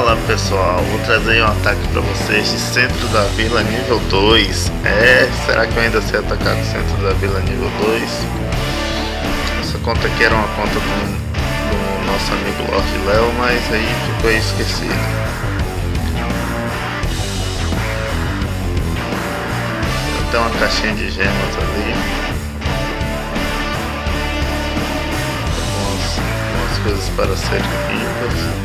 Fala pessoal, vou trazer um ataque para vocês de centro da vila nível 2. Será que eu ainda sei atacar com o centro da vila nível 2? Essa conta aqui era uma conta do nosso amigo Lord Léo, mas aí ficou esquecido. Tem uma caixinha de gemas ali, algumas coisas para serem limpas.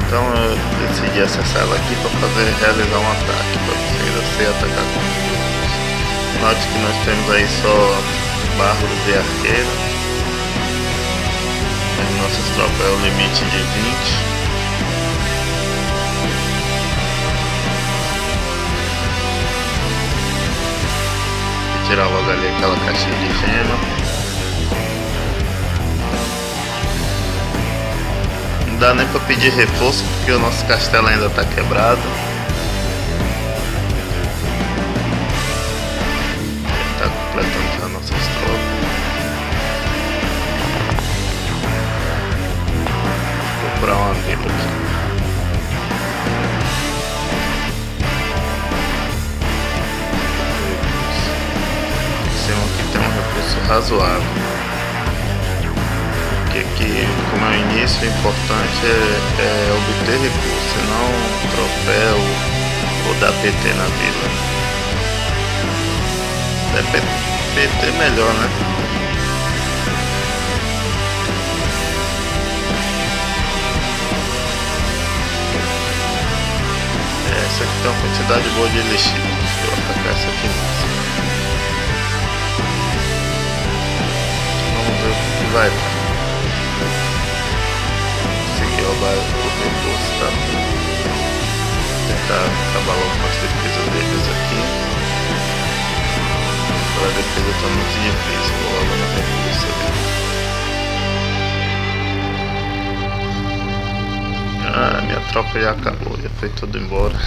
Então eu decidi acessar ela aqui para realizar um ataque, para você ainda ser atacado com tudo. Note que nós temos aí só bárbaros e arqueiros. Mas nossas tropas é o limite de 20. Vou tirar logo ali aquela caixinha de gema. Não dá nem pra pedir reforço porque o nosso castelo ainda tá quebrado. Tá completando já nossas tropas. Vou procurar uma vila aqui. Aqui tem um recurso razoável. Que como é o início, o importante é obter recursos, não troféu ou dar PT na vila. É PT melhor, né? Essa aqui tem uma quantidade boa de elixir. Deixa eu atacar essa aqui mesmo. Vamos ver o que vai dar. Roubar o recurso, tá? Tentar acabar logo com as defesas deles aqui. Agora a defesa tá muito difícil, vou logo no recurso ali. Minha tropa já acabou, já foi tudo embora.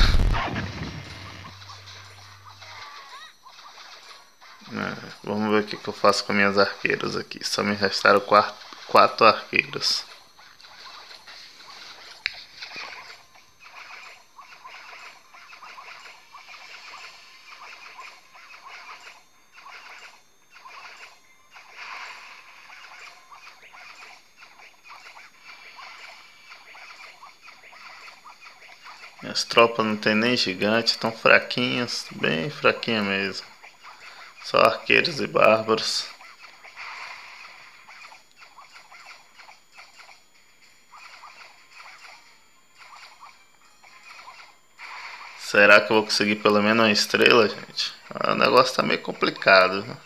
Vamos ver o que eu faço com minhas arqueiras aqui. Só me restaram 4 arqueiros. Minhas tropas não tem nem gigante, estão fraquinhas, bem fraquinhas mesmo. Só arqueiros e bárbaros. Será que eu vou conseguir pelo menos uma estrela, gente? O negócio tá meio complicado, né?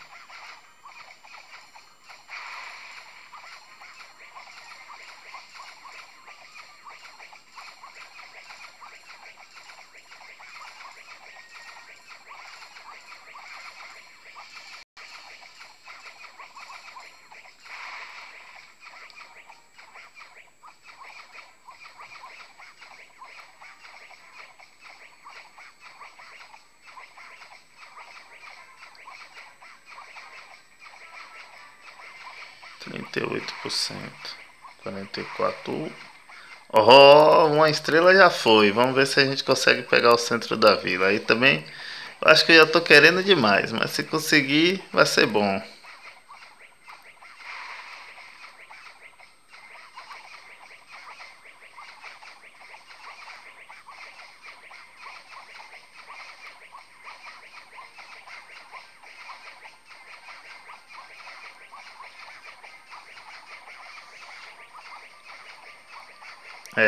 %, 44%. Oh, uma estrela já foi. Vamos ver se a gente consegue pegar o centro da vila. Aí também, eu acho que eu já tô querendo demais, mas se conseguir, vai ser bom.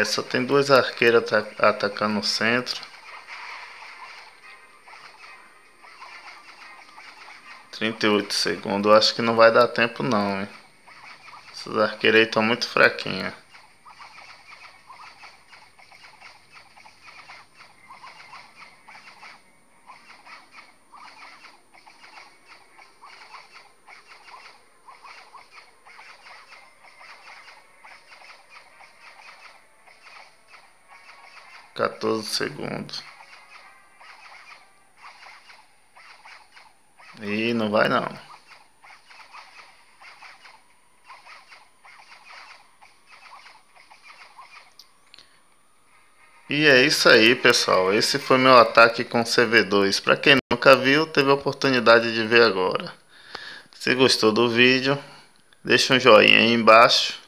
Só tem 2 arqueiros atacando o centro. 38 segundos. Eu acho que não vai dar tempo não, hein? Esses arqueiros aí estão muito fraquinhos. segundos. E não vai não. E é isso aí, pessoal. Esse foi meu ataque com CV2. Para quem nunca viu, teve a oportunidade de ver agora. Se gostou do vídeo, deixa um joinha aí embaixo.